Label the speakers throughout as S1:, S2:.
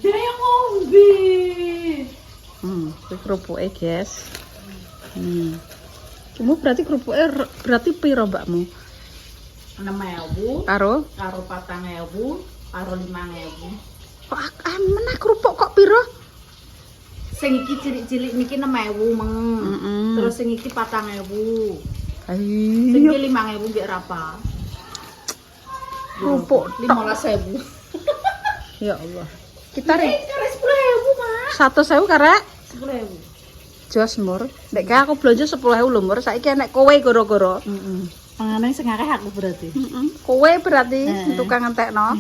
S1: Dia ngombe.
S2: Kuwi kerupuke, guys. Kamu berarti kerupuknya berarti piro mbakmu?
S1: 6.000
S2: Karo
S1: 4.000 karo 5.000.
S2: kok meneh kerupuk kok piro?
S1: Sing iki cilik-cilik niki 6.000 meng. Terus sing iki 4.000. Sing iki 5.000 nggih rapa.
S2: Kerupuk
S1: 15.000.
S2: Ya Allah. Kita
S1: Ini 10.000, Mak.
S2: 100.000 karek
S1: 10.000.
S2: jos mur. Nek aku belanja 10.000 lho mur. Saiki enek kowe goro-goro.
S1: Pangane sing akeh aku berarti.
S2: Kowe berarti tukang ngentekno.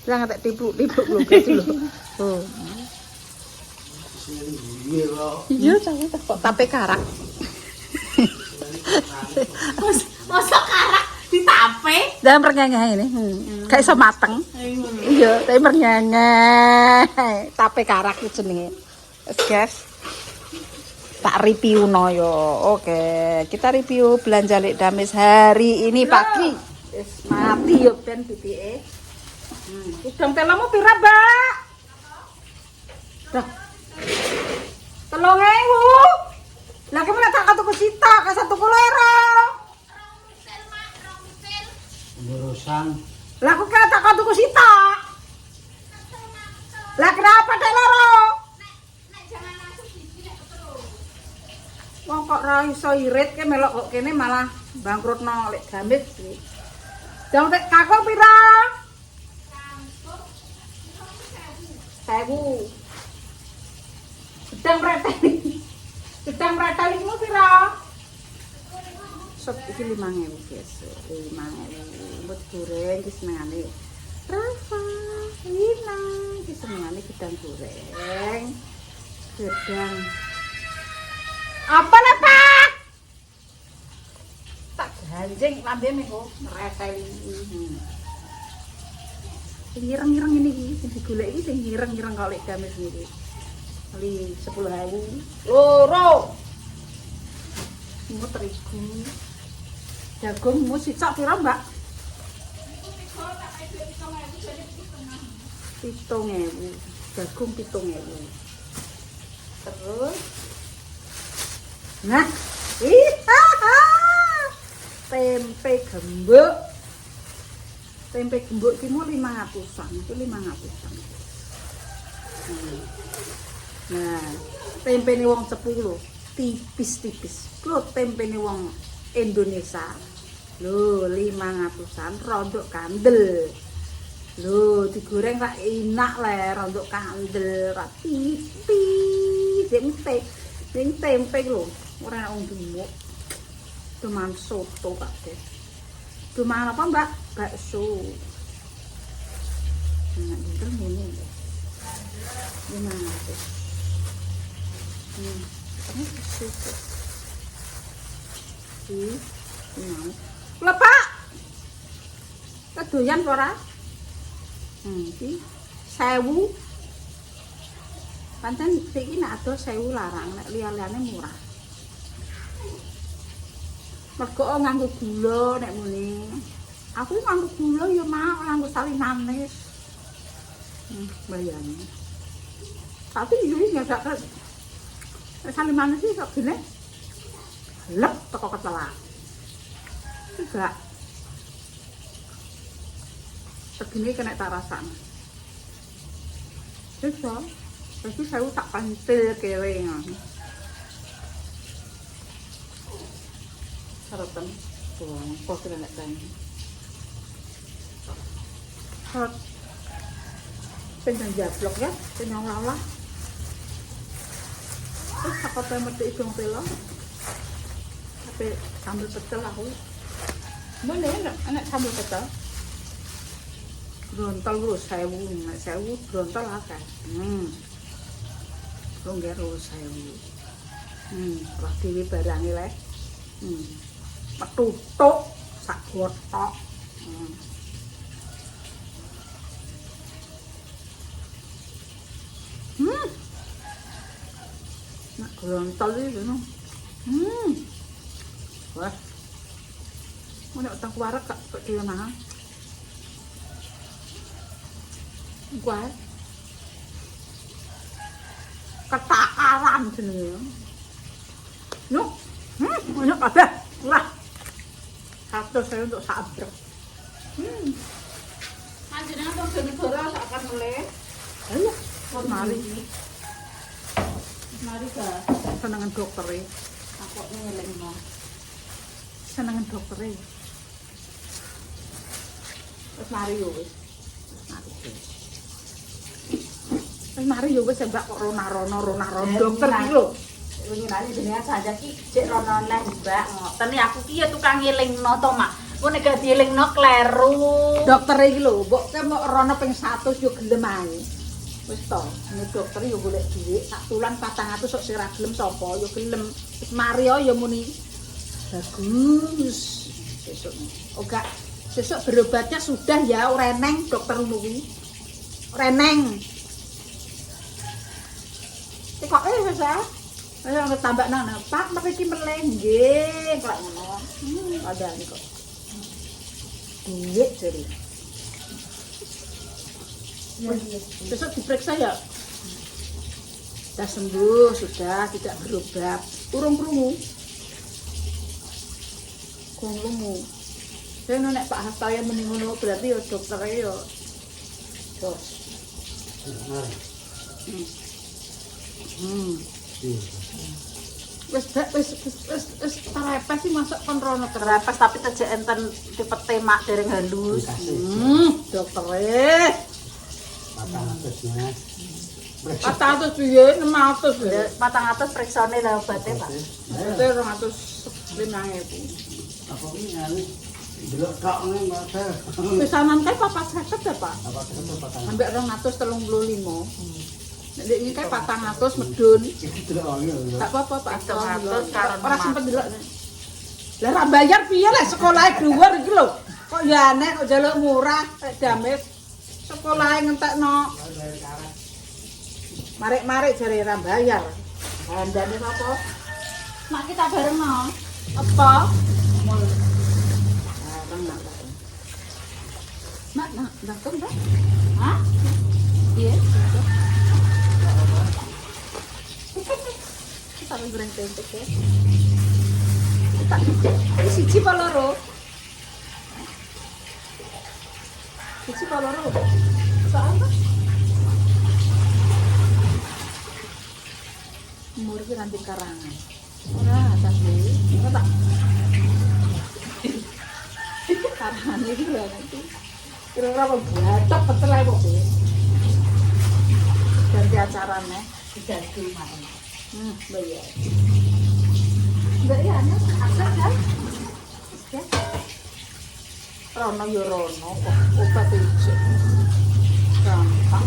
S2: Lah ngentek tipu-tipu lho guys lho. Oh. Iya, kok tape karak.
S1: Masa karak ditape?
S2: Dan mernyengeh ini. Kayak iso mateng. Iya, tapi mernyengeh. Tape karak itu jenenge. Guys. Tak review no yo. Oke, kita review belanja Lek Damis hari ini pagi. Wis mati yo ben titike. Udang telemu pira, Mbak? Dah. 3.000. Lah kemana tak tuku sita ke 1 kulero.
S3: Urusan
S2: Lah aku kira tak tuku sita. Lah kenapa tek loro? Wong kok ra iso irit ke melok kok kene malah bangkrutno Lek Damis iki. Jam tek kakok pira? 1.000. Gedang preteli. Gedang preteli mu pira? Sop iki 5.000 guys. 5.000 buat goreng iki senengane. Rafa, Lina, iki senengane gedang goreng. Gedang apa nih Pak? Tak ganjeng lambene kok mereteli. Sing ireng-ireng ini sing digolek iki sing ireng-ireng kok Lek Damis niki. Kali 10.000. Loro. Mu terigu. Jagung mu sicak pira, Mbak? 7.000. Jagung 7.000. Terus nah, tempe gembuk. Tempe gembuk iki mu 500-an, itu 500-an. Nah, tempe ini wong cepu lho, tipis-tipis. Lho, tempe ini wong Indonesia. Lho, 500-an, rondok kandel. Lho, digoreng rak enak le, rondok kandel, rak tipis. Sing tempe lho. Ora wong gemuk. Cuman soto kabeh. Cuman apa, Mbak? Bakso. Nah, itu ngene. 500. Ini soto. Lho, Pak. Kedoyan ora? Iki 1.000. Pancen iki nek ado 1.000 larang, nek liya-liyane murah. Mergo nganggo gula nek muni. Aku nganggo gula ya mau nganggo sari manis. Bayane. Tapi yo iki nggak kan. Sari manis iki kok gene. Lep teko ketelak. Enggak. Segini kena tak rasakno. Bisa. Tapi saya tak pantil keling. Sarapan tuang kok kena nek kan. Hot. Pengen jablok ya, pengen lalah. Terus apa teh mesti idung telo. Tapi sambal pecel aku. Boleh enak sambal pecel. Brontol lu 1.000, nek 1.000 brontol akeh. Rongger 1.000. Lah dhewe barange le. Petutuk sak gotok. Nak brontol iki ngono. Wah. Mau nek utang wareg kok dhewe mahal. Kuwi. Ketakaran jenenge. Nuk. Enak kabeh. Wah. Satu saya untuk sabrek.
S1: Panjenengan kok negara akan meleh.
S2: Ayo,
S1: Pun
S2: mari.
S1: Mari ga.
S2: Senengan dokter e.
S1: Aku ngelingno.
S2: Senengan dokter e.
S1: Wis mari yo wis.
S2: Wis mari yo wis mbak kok rona-rona dokter iki lho.
S1: Wingi nali jenengan saja ki cek rono neh Mbak. Ngoten iki aku ki ya tukang ngelingno to, Mak. Ku nek gak dielingno kleru.
S2: Dokter iki lho, mbok ke mau rono ping 100 yo gelem ae. Wis to, ini dokter yo golek dhuwit sak tulan 400 sok sing ra gelem sapa yo gelem. Wis mari yo muni bagus. Sesuk. Oga, sesuk berobatnya sudah ya reneng dokter kuwi. Reneng. Kok saya ayo tambah nang Pak, mriki meleh nggih, kok ngono. Ada nih kok. Duit jadi. Besok diperiksa ya. Sudah sembuh, sudah tidak berobat. Urung krungu. Krungu. Saya nek Pak Hastaya muni ngono berarti ya dokter ya. Terus. Wis terepes sih masuk kon rono
S1: Terepes tapi tejek enten tipe temak dereng halus.
S2: Dokter 400
S3: 400
S2: piye 600 ya.
S1: 400 periksane lho obate, Pak.
S2: Itu 205.000.
S3: Apa ini anu delok tok ngene Mas.
S2: Pesanan kae 450 ya, Pak.
S3: Apa ketemu patang.
S2: Ambek 235. Nek iki kae 400 medun.
S3: Iki delok wae lho.
S2: Tak apa-apa, Pak.
S1: 400 karo
S2: Ora sempet delok. Lah ra bayar piye lah sekolahe dhuwur iki lho. Kok ya aneh kok njaluk murah rek dames. Sekolahe ngentekno. Marik-marik jare ra bayar. Handane apa?
S1: Mak kita bareng no.
S2: Apa? Nak, datang dah.
S1: Hah?
S2: Iya. Kita goreng tempe ya. Kita siji apa loro? Siji apa loro? Soalnya umur ki nanti karangan. Ora tapi ora tak. Karangan iki lho nanti. Kira-kira apa batok betul ae kok. Ganti acarane.
S1: Diganti mak.
S2: Bayar. Enggak ya, anak akses kan? Ya. Rono yo rono kok obat iki. Gampang.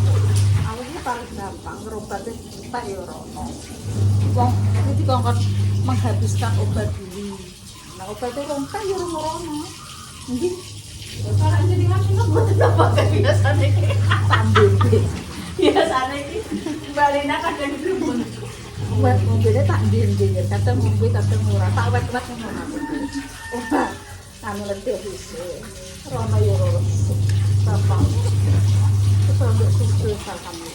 S2: Aku iki paling gampang ngerobatin tak yo rono. Wong iki kongkon menghabiskan obat dulu. Nah, obatnya rontah yo rono. Nggih.
S1: Kalau jenengan mboten apa biasane iki.
S2: Sambil
S1: Biasane iki Mbak Lina kadang gremeng.
S2: obat mobilnya tak dinding, kadang mobil kadang murah, tak wet-wet ngono aku. Obat anu lenti bisa. Rono yo rono. Bapak. Terus ambek susu kamu.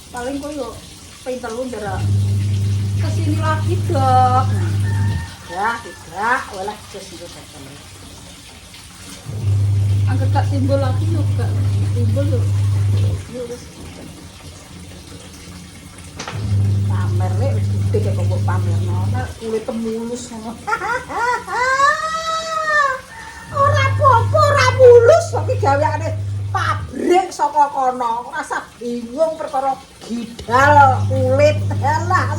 S2: Paling kok yo ping 3 ndara. Kesini lagi, Dok. Ya, tidak, walah terus itu datang. Angkat tak timbul lagi yuk, Kak. Timbul yuk. Yuk, wis. Pamer lek wis gede kok mbok pamerno, kulit mulus ngono. Ora apa-apa, ora mulus kok iki gaweane pabrik saka kono. Rasa bingung perkara gidal kulit. Alah.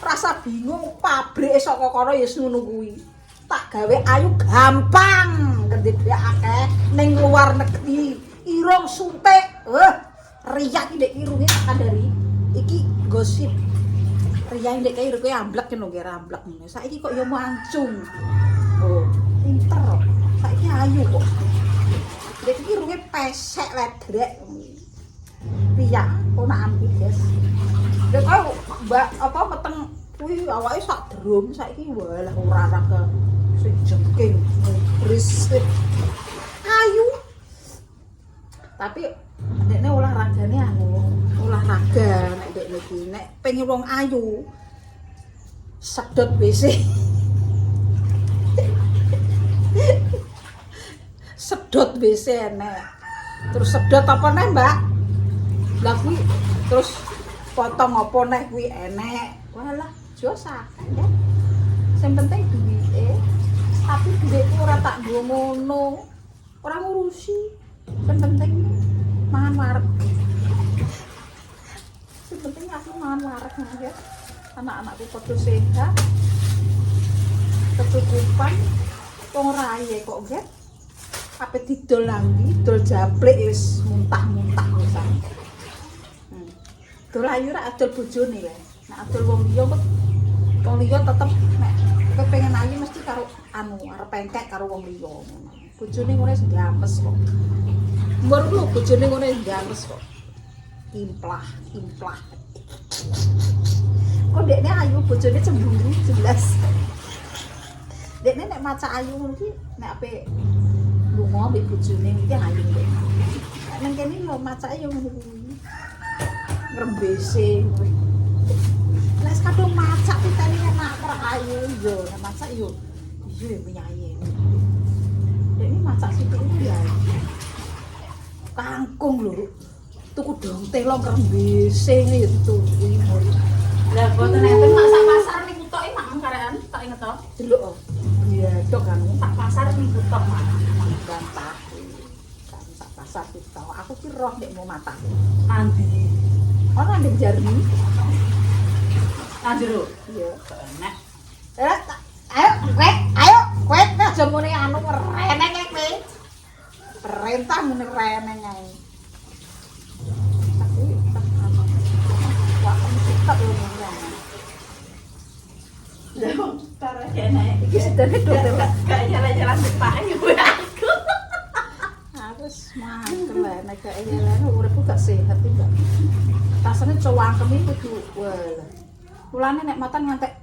S2: Rasa bingung pabrik saka kono ya ngono kuwi. Tak gawe ayu gampang, ngerti dhek akeh ning luar negeri. Irung suntik. Riyak iki ndek irunge kandari. Iki gosip. Riyak ndek kaya irunge amblek ngono nggih ramblek ngene. Saiki kok ya mancung. Oh, pinter kok. Saiki ayu kok. Ndek iki irunge pesek ledrek. Riyak ponakan iki, Guys. Ndek kaya Mbak apa meteng kuwi awake sak drum saiki walah ora ke sing jengking. Berisik. Ayu. Tapi ndekne olahragane olahraga nek ndekne iki nek pengen wong ayu sedot WC. Sedot WC enek. Terus sedot apa neh, Mbak? Lah kuwi terus potong apa neh kuwi enek. Walah, jos akeh ya. Sing penting duwike. Tapi duwitku ora tak nggo ngono. Ora ngurusi. Sing penting mangan wareg. Sing penting aku mangan wareg ya. Anak-anakku padha sehat. Kecukupan wong raye kok nggih. Ape didol nanti, dol japlik wis muntah-muntah wisan. Dol ayu ra adol bojone le. Nek adol wong liya kok wong liya tetep nek kepengin ayu mesti karo arep engkek karo wong liya ngono. Bojone ngene wis diames kok. Mbur lho bojone ngene diames kok. Implah. Kok dekne ayu bojone cemburu jelas. Dekne nek maca ayu ngono ki nek ape lunga mbek bojone iki ayu kok. Nang kene yo macake yo ngono kuwi. Ngrembese kuwi. Nek kadung macak pitane enak ora ayu yo, nek macak yo iya penyanyi. Dekne macak sithik iki ya. Kangkung lho. Tuku dong telo ngrembese ngene yo dituku iki.
S1: Lah boten enten mak sak pasar niku tok mak karean tak inget to.
S2: Delok. Iya, dok kan
S1: Tak pasar niku tok mak.
S2: bantah. Kan sak pasar kita. Aku ki roh nek mau matah.
S1: Andi.
S2: Ono ndek jarni.
S1: Anjero.
S2: Iya.
S1: Enak.
S2: Ayo, kowe aja muni anu reneng kowe. Perintah muni reneng ae. Tapi tak anu. Wah, tak lho ngene.
S1: Lah cara enak.
S2: Iki sedene dokter.
S1: Kayak jalan-jalan depan ibu aku.
S2: Harus mangkel lah nek kaya ngene uripku gak sehat iki, Mbak. Rasane cowangkem iki kudu wah. Mulane nek matan ngantek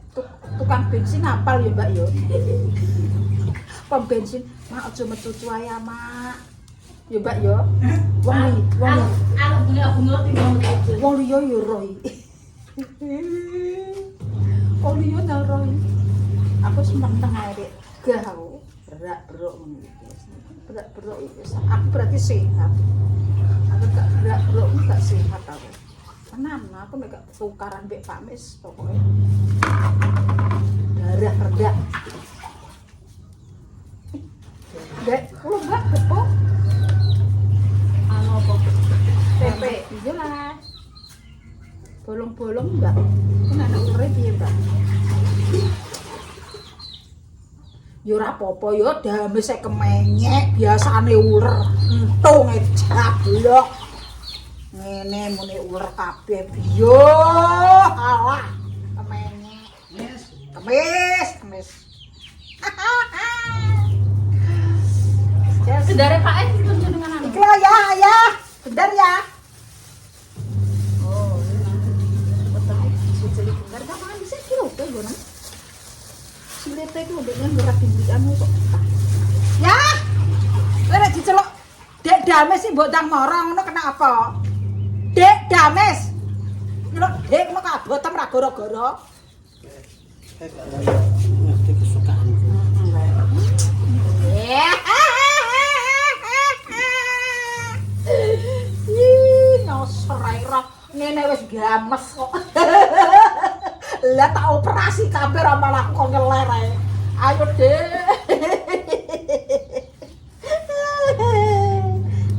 S2: tukang bensin apal ya, Mbak ya. Pom bensin, mak aja metu cuae Mak. Ya, Mbak ya.
S1: Bunga-bunga tinggal
S2: Wong liya ya roh iki. Wong liya nang roh iki. Aku sementeng ae Dek. Gah aku berak-berok ngono iki. Berak-berok iki aku berarti sehat. Aku gak berak-berok gak sehat aku. Tenan, aku nek gak tukaran mbek Pak Mis pokoknya. Darah rendah. Dek, lu enggak kepo?
S1: anu apa?
S2: Tempe, iya lah. Bolong-bolong enggak? Kan anak urip piye, Mbak? Ya ora apa-apa ya, dame sek kemenyek biasane uler. Entung jablok. Ngene muni uler kabeh. Yo, alah. Kemenyek. Kemis.
S1: Sedare Pak Es itu jenengan anu.
S2: Iki lho ya. Bener ya.
S1: Oh,
S2: Betul. Sujeli bener gak mangan bisa kilo kowe gono. Silete ku ndekne ora dindikanmu kok. Ya. Kowe nek diceluk Dek Dames sih mbok ndang moro ngono kenapa? Dek Dames. Lho, Dek ngono kabotem ra gara-gara.
S3: Ngerti kesukaan.
S2: Nyosor ae ora ngene wis games kok. Lah tak operasi kabeh ra malah kok ngeler ae. Ayo, Dek.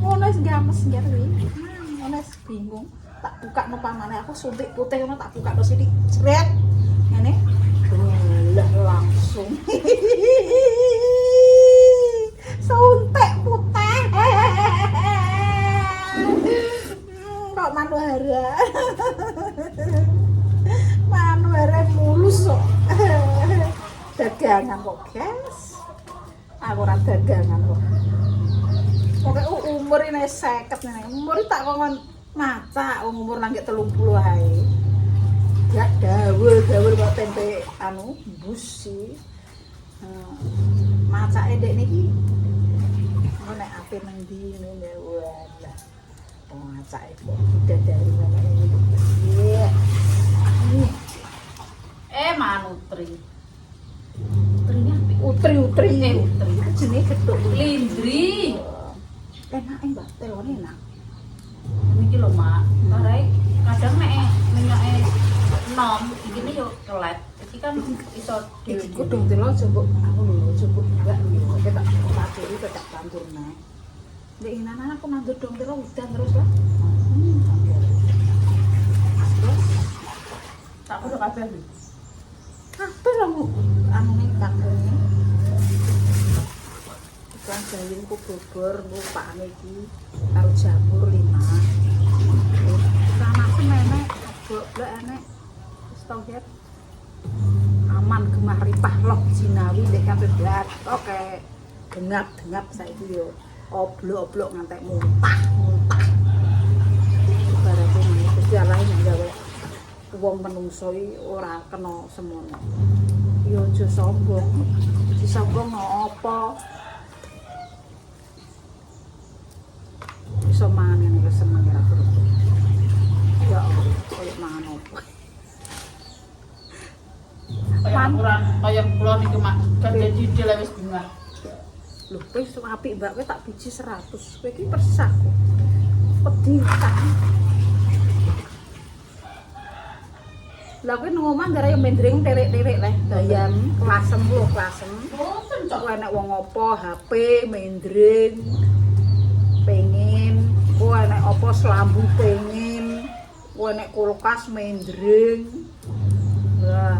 S2: Ngono wis games njar kuwi. Ngono wis bingung. Tak buka no pamane aku suntik putih ngono tak buka no sini. Jret. Ngene. Lah langsung. Suntik putih. Kok manuhara. Manuhara mulus kok. Dagangan kok, guys. Aku ora dagangan kok. Pokoke umur ini 50 ngene. Umur tak kongkon maca umur nang 30 ae. Gak dawuh kok tempe anu busi. Macake ndek niki. Nek ape nang ndi ngene walah. Oh, ngacak iku. Dadari wae. Iya.
S1: Manutri. Utrinya apik.
S2: Utri.
S1: Utri.
S2: Jenenge gethuk.
S1: Lindri.
S2: Enak Mbak, telone enak.
S1: Niki lho, Mak. Karai kadang nek minyoke enom, iki yo kelet. Iki kan iso
S2: Iku dong telo coba aku lho, coba enggak lho. Kita tak pacuri tak bantur nek. Nek inanan aku nandur dong telo udan terus lah. Terus
S1: tak perlu kabeh lho.
S2: apa lah Bu? Anu ning kampungnya. Ikan jayin ku bobor bu pakane iki karo jamur 5. Sama semene blok-blok enek. Wis tau ya. Aman gemah ripah loh jinawi ndek kabeh blat. Oke. Gengap-gengap saiki yo. Oblok-oblok ngantek muntah. Ibaratnya ngene Gusti Allah yang gawe wong menungso iki ora kena semono. Yo aja sombong. Disombong apa? Iso mangan ngene wis seneng ora beruntung. Ya Allah, koyo mangan apa?
S1: Kaya kula niki Mak, gede didel wis bunga.
S2: Loh, kowe wis apik Mbak, kowe tak biji 100. Kowe iki persis aku. Pedhi tak. Lah kowe nang omah gara yo mendring terek-terek le, bayam klasem lho, klasem.
S1: Mboten cok.
S2: Kowe enek wong apa HP mendring pengen, kowe enek apa selambu pengen, kowe enek kulkas mendring. Wah,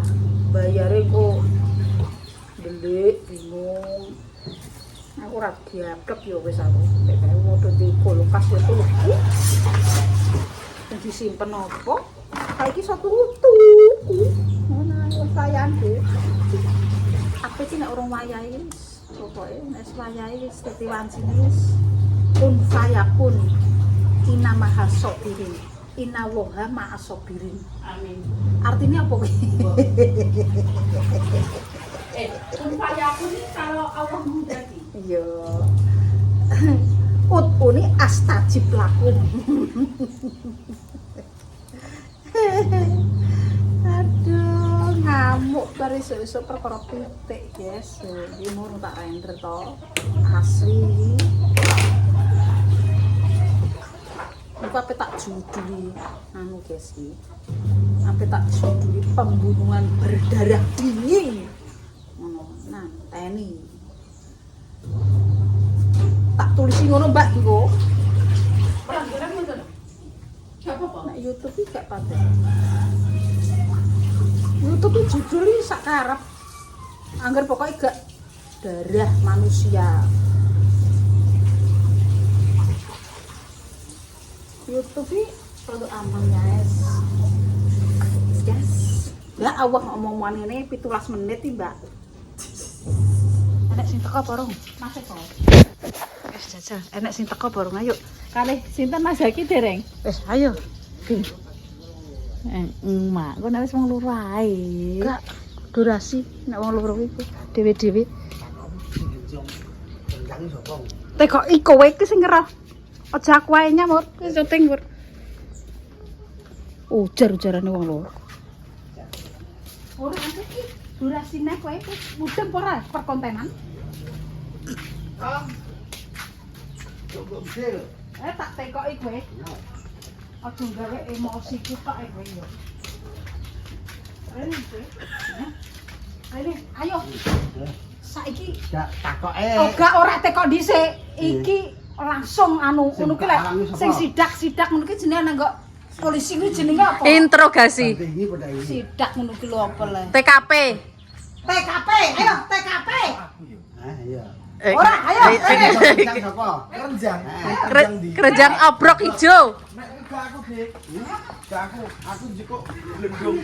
S2: bayare kok delik bingung. Aku ora diaplek ya wis aku. Nek modho di kulkas ya tuku. Sing disimpen apa? Saiki iso tuku. Ngono ae sayan deh. Apa sih nek urung wayahe wis pokoke nek wayahe wis dadi wancine wis kun fayakun. Inna maha sobirin. Inna woha ma'a sobirin.
S1: Amin.
S2: Artinya apa kuwi?
S1: Kun fayakun ini kalau Allah menghendaki.
S2: Iya. Utuni astajib lakum. Aduh, ngamuk bar iso-iso perkara pitik, guys. Iki mau tak render to. Asli. Iku ape tak juduli anu guys iki. Ape tak juduli pembunuhan berdarah dingin. Ngono, nah, teni. Tak tulisi ngono Mbak iku.
S1: Pelanggaran mboten. Siapa kok?
S2: Nek YouTube iki gak paten. YouTube iki judulnya sak karep. Angger pokoke gak darah manusia. YouTube iki produk aman guys. Yes. Ya Allah ngomong ngene 17 menit iki, Mbak. Enek sing teko apa rong? Masih kok. Wis jajal, enek sing teko apa rong? Ayo.
S1: Kalih sinten Mas Zaki dereng?
S2: Wis ayo.
S1: Mak, kok nek wis wong loro ae.
S2: Gak durasi nek wong loro iku dhewe-dhewe. Teko iku kowe iki sing ngeroh. Aja aku ae nyamur, wis syuting Pur. Ujar-ujarane wong loro. Ora iki durasine kowe wis mudeng ora perkontenan. Tak tekoki kowe. Aja gawe emosi kita kowe yo. Ayo. Saiki
S3: takoke.
S2: Gak ora tekok dhisik. Iki langsung anu ngono ki lek sing sidak-sidak ngono ki jenenge nang polisi kuwi jenenge apa?
S4: Interogasi.
S2: Sidak ngono ki lho apa le?
S4: TKP.
S2: TKP, ayo TKP.
S3: Ah iya.
S2: Ora, ayo.
S3: Kerjang sapa? Kerjang.
S4: Kerjang obrok ijo.
S3: Nek gak aku, Dik. Gak aku jeko blendong.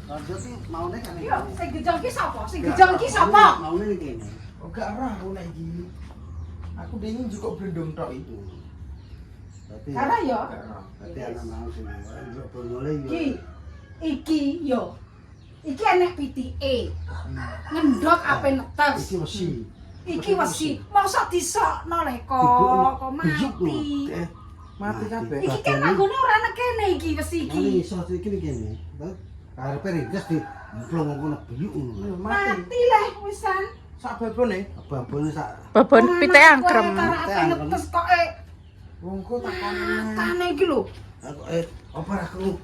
S3: Lanjut iki maune kan iki.
S2: Yo, sing gejong ki sapa? Sing gejong ki sapa?
S3: Maune ning kene. Oh gak ora aku nek iki. Aku dingin jeko blendong tok itu. Berarti
S2: Karena ya?
S3: Berarti ana mau sing njok bongole yo.
S2: Iki yo. Iki enek pitike. Ngendhok ape netes.
S3: Iki wesi.
S2: Iki wesi. Mosok disokno le kok mati.
S3: Mati kabeh.
S2: Iki kan anggone ora ana kene iki wesi iki.
S5: Ini iso iki kene. Karepe ringkes di mplong ngono biyuk ngono.
S2: Mati leh wisan.
S3: Sak babone.
S5: Babone sak
S4: Babon pite angkrem.
S2: Ape netes kok
S3: Wong kok takone.
S2: tane iki lho.
S5: aku apa aku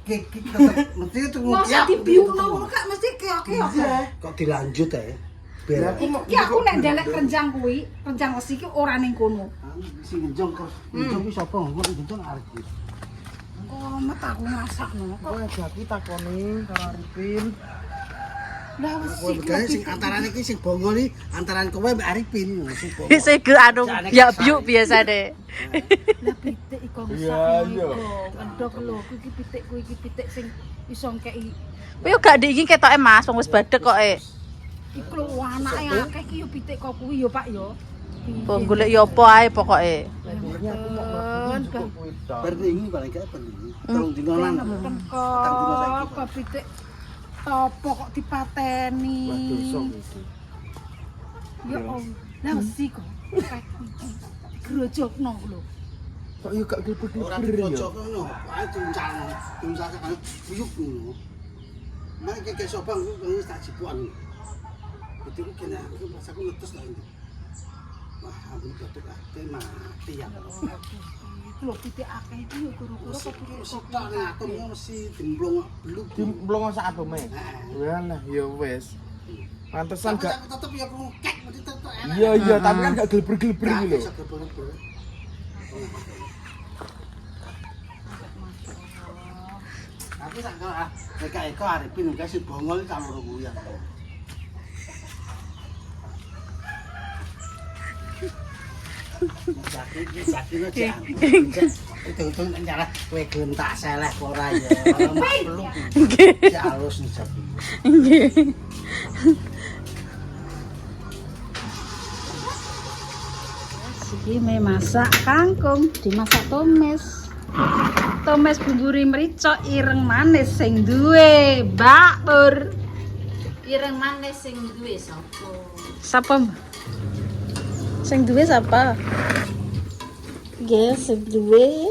S5: tetep mesti itu
S2: Mosok dibiukno ngono kak mesti keok-keok.
S5: kok dilanjut ya. Biar
S2: Iki aku nek ndelek renjang kuwi, renjang wesi iki ora ning kono.
S5: sing genjong kok. Genjong ki sapa? Kok genjong arep.
S2: Komet aku ngrasakno.
S3: Kowe jaki takoni karo Arifin.
S2: Lah wesi
S5: Gawe sing antarane ki sing bongo ni antaran kowe mbek Arifin sing bongo.
S4: Sing ge anu ya biuk biasane.
S2: lah pitik iku
S3: Iya, iya.
S2: Endok lho, iki pitikku iki pitik sing iso ngkei.
S4: Kowe yo gak ndiki ketoke Mas, wong wis badhek kok
S2: Iku lho anake akeh iki yo pitik kok kuwi yo Pak yo.
S4: Mbok golek yo apa ae pokoke.
S3: Akhirnya aku mau mlebu juga kuwi tok.
S5: Bar ini paling gak penting. Tolong dinonan.
S2: Kok pitik topo kok dipateni.
S3: Waduh sok iki.
S2: Ya Allah, lah wesi kok. Grojokno lho.
S3: Kok yo gak
S5: Ora
S3: gilper-gilper yo.
S5: dicocok ngono, ae tuncang. Tuncang kan biyuk ngono. Nek iki sopang wis tak jipuan. Itu kena aku pas aku ngetes lah ini. Wah, ampun batuk ate mati ya.
S2: Lho pitik akeh iki yo guru-guru kok pitik kok.
S5: Tak aku mesti dimblong beluk.
S3: Dimblong sak abome. Walah ya wis. Pantesan
S5: Aku
S3: gak
S5: tetep ya aku kek mesti tetep enak.
S3: Iya iya, tapi kan gak gilper-gilper iki lho.
S5: Aku sak eko Arifin kasih bongol kaloro kuwi ya. Sakit aja. Itu cara kowe gentak seleh ora ya. Peluk. Ya halus nih sapi.
S2: Iki me masak kangkung, dimasak tumis. Tumis bumburi mrica ireng manis sing duwe Mbak Pur.
S1: Ireng manis sing duwe sapa?
S2: Sapa? Sing duwe sapa? Nggih, sing duwe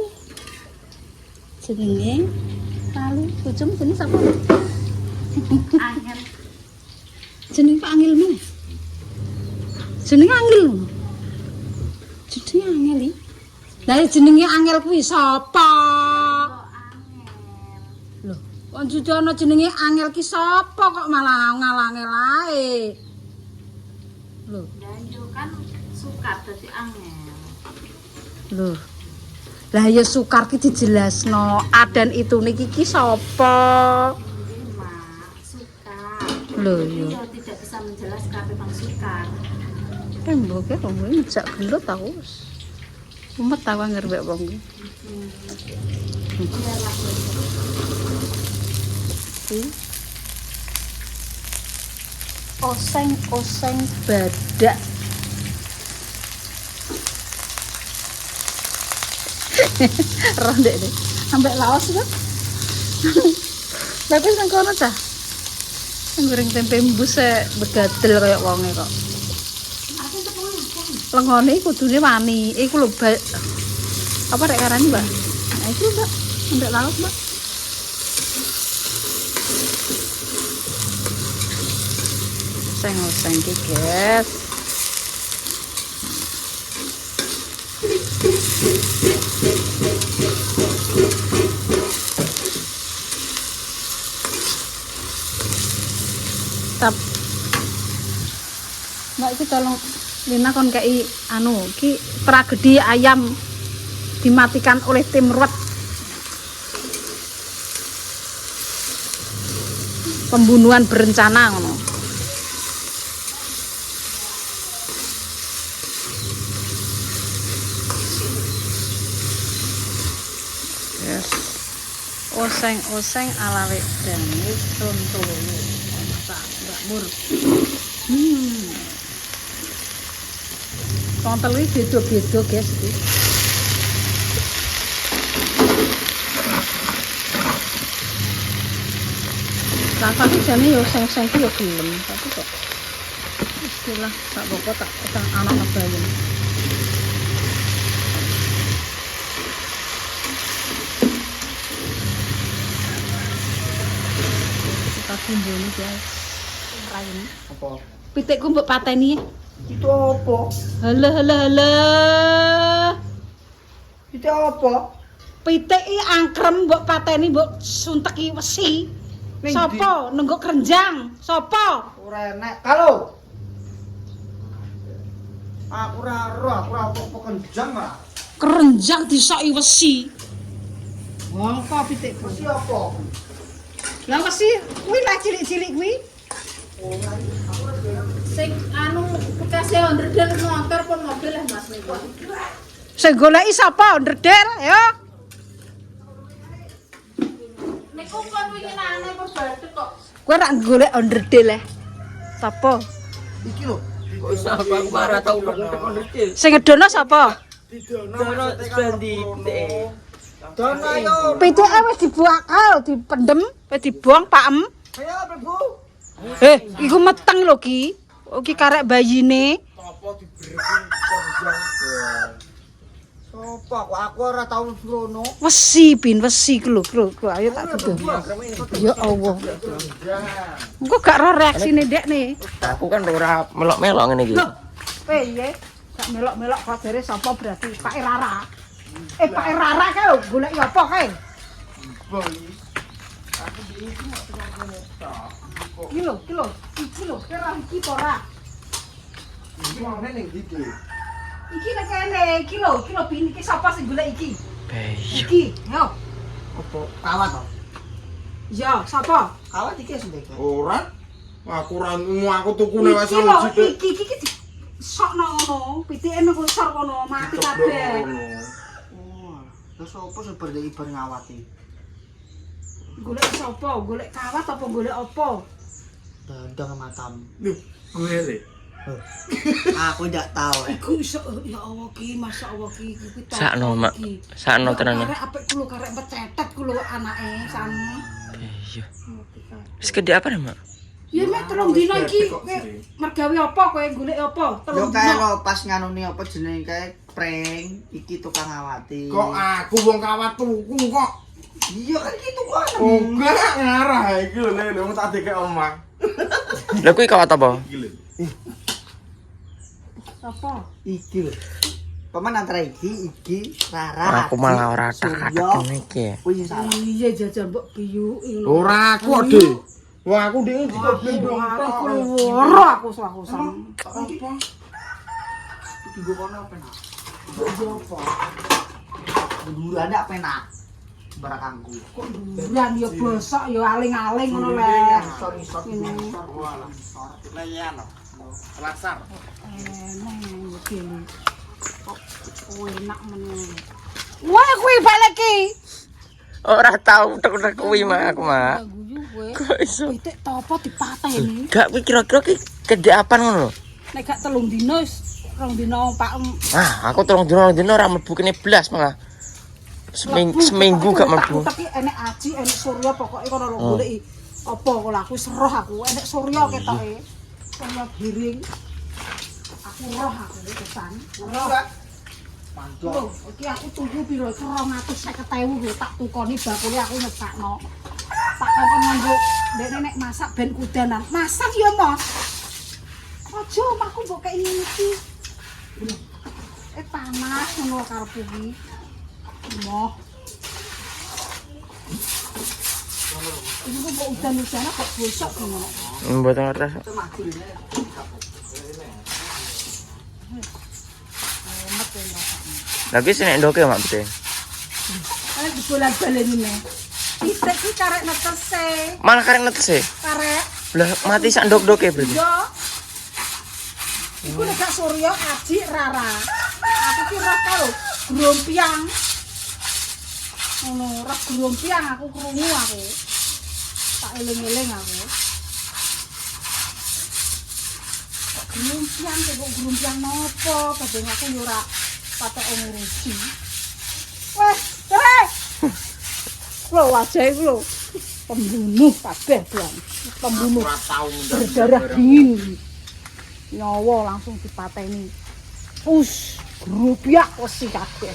S2: jenenge lalu bojom jenenge sapa?
S1: Angel.
S2: Jenenge Pak Angil meneh. Jenenge Angil. Jenenge Angel iki. Lah jenenge Angel kuwi sapa? Lho, kok juju ana jenenge Angel ki sapa kok malah ngangel ae. Lho,
S1: Danjo kan suka dadi angel.
S2: lho. Lah ya Sukar ki dijelasno, Adan itu niki ki sapa?
S1: Ini mak suka.
S2: Lho
S1: Ini
S2: ya.
S1: yo tidak bisa menjelaskan tentang sukar.
S2: Tembok e wong iki jak gelut aku. Umet ta wae ngerbek wong iki.
S1: Iyalah.
S2: Oseng-oseng badak. Rondek deh. Ambek laos kan? Tapi nang kono ta. Goreng tempe embus begadel kaya wonge kok. Lengone kudune wani. Iku lho apa rek karani, Mbak? Nah, itu, Mbak. Ambek laos, Mbak. Oseng-oseng iki, guys. Tap. Mbak iki tolong Lina kon kei anu iki tragedi ayam dimatikan oleh tim ruwet. Pembunuhan berencana ngono. Yes. Oseng-oseng ala wedang wis contoh. Mbak Mur. Kontel iki beda-beda, guys. Kakak iki jane yo seng-seng ku yo gelem, tapi kok istilah sak pokok tak anak ngebayang. Kita kumpulin guys. Raine.
S3: Apa?
S2: Pitikku mbok pateni.
S3: Itu apa?
S2: Halo.
S3: Itu apa?
S2: Pitik iki angkrem mbok pateni mbok sunteki wesi.
S3: Ning
S2: Sopo nenggok kerenjang? Sopo?
S3: Ora enek. Kalau aku ora apa-apa kenjang ora.
S2: Kerenjang disoki wesi. Apa pitikku?
S3: Mesti apa?
S2: Lah wesi kuwi lah cilik-cilik kuwi.
S1: Sing anu bekas onderdel motor pun mobil lah Mas niku.
S2: Sing goleki sapa ndredel ya?
S1: Niku kon winginane perbadhe kok.
S2: Kowe nak golek onderdel sapa?
S3: Iki lho.
S6: Kok iso aku marah tau kok
S2: Sing ngedono sapa?
S6: Dono sebendi.
S3: Dono yo.
S2: Pitike wis dibuakal, dipendem, wis dibuang pakem.
S3: Ayo Prabu.
S2: Iku meteng lho Ki. Ki karek bayine.
S3: Apa dibreki kenjang. Sopo aku ora tau surono.
S2: Wesi ku lho, ayo tak duduk. Ya Allah. Engko gak ro reaksine ndekne.
S6: Aku kan ora melok-melok ngene iki.
S2: Piye? Gak melok-melok kok jare sapa berarti Pak Rara. Pak Rara kae lho goleki apa kae?
S3: Boy. Aku iki mau ngono tok.
S2: Iki lho, kira iki apa ora?
S3: Iki mau ning ndi?
S2: Iki nek kene, iki lho pin iki sapa sing golek iki?
S6: Beyo.
S2: Iki, yo.
S3: Apa kawat to?
S2: Ya, sapa?
S3: Kawat iki sing dek. Ora. Aku ora aku tukune wis
S2: Iki lho,
S3: sithik.
S2: iki sokno ngono, pitike nang sor kono, mati kabeh.
S3: Oh, terus apa seperti ibar ngawati?
S2: Golek sapa? Golek kawat apa golek apa?
S3: Dandang matam.
S6: Lho, gue le.
S3: Aku ndak tahu.
S2: Iku iso ya Allah Ki, masyaallah Ki, iki to.
S6: Sakno, Mak. Sakno tenan.
S2: Karek apik kulo karek pecetet kulo anake sanu.
S6: Beyo. Wis gede apa nih, Mak?
S2: Ya mek 3 dina iki kowe mergawe apa kowe golek apa? 3
S7: Yo kae
S2: dina.
S7: lo pas nganuni apa jenenge kae prank iki tukang ngawati.
S3: Kok aku wong kawat tuku kok.
S7: Iya kan gitu kok.
S3: Oh, enggak ngarah iki lho le wong tak dikek omah.
S6: Lah kuwi kawat apa?
S2: Apa?
S7: Iki lho. Paman antara iki Rara.
S6: Aku malah ora tak-tak ngene iki.
S7: Kuwi sing salah.
S2: Iya jajal mbok biyu ngono.
S3: Ora aku Dik. Wah aku dhewe juga blendong
S2: Aku
S3: tok.
S2: loro aku sang.
S3: Apa?
S7: Iki gua kono penak. Apa? Buruan ndak penak. Barakangku.
S2: Buran ya bosok ya aling-aling ngono le.
S7: Isor-isor
S2: Ini.
S7: Wala.
S3: Leyan. Lasar.
S2: Nang iki lho. Kok enak meneh. Wah kuwi balik iki.
S6: Ora tau tek-tek kuwi Mak aku, Mak.
S2: Guyu kowe.
S6: Kok iso?
S2: Pitik topo dipateni.
S6: Gak kuwi kira-kira ki kedeapan ngono lho.
S2: Nek gak 3 dina wis 2 dina Pak.
S6: Ah, aku 3 dina ora mlebu kene blas malah. Seminggu gak mlebu.
S2: Tapi enek aji, enek surya pokoke kono lho goleki. Apa kok aku wis roh aku, enek surya ketoke. Surya giring. Aku roh aku kesan. Roh. Mantul. Iki aku tuku piro? 250.000 lho tak tukoni bakule aku nyesakno. Tak kongkon nganggo ndekne nek masak ben kudanan. Masak ya, Mas. Aja omahku mbok kei ngene iki. Panas ngono karepku iki. Moh. Ini kok udan-udanan kok bosok ngono.
S6: Mboten ngerti. Lagi sih nek ndoke Mak bete.
S2: Ayo dibolan-baleni nih. Pitik iki karek netese.
S6: Malah karek netes e.
S2: Karek
S6: Lah mati sak ndok-ndoke berarti.
S2: yo. Iku nek gak Surya Aji Rara. Aku ki roh karo grompiang. Ngono, roh grompiang aku krungu aku. Tak eling-eling aku. Grompiang kok grompiang nopo? Kadang aku yo ora patek ngurusi. Wes, cerai. Lho wajah iku lho. Pembunuh kabeh, Bang. Pembunuh
S6: Ora tau
S2: berdarah dingin. Nyawa langsung dipateni. Us, grupiak wesi kabeh.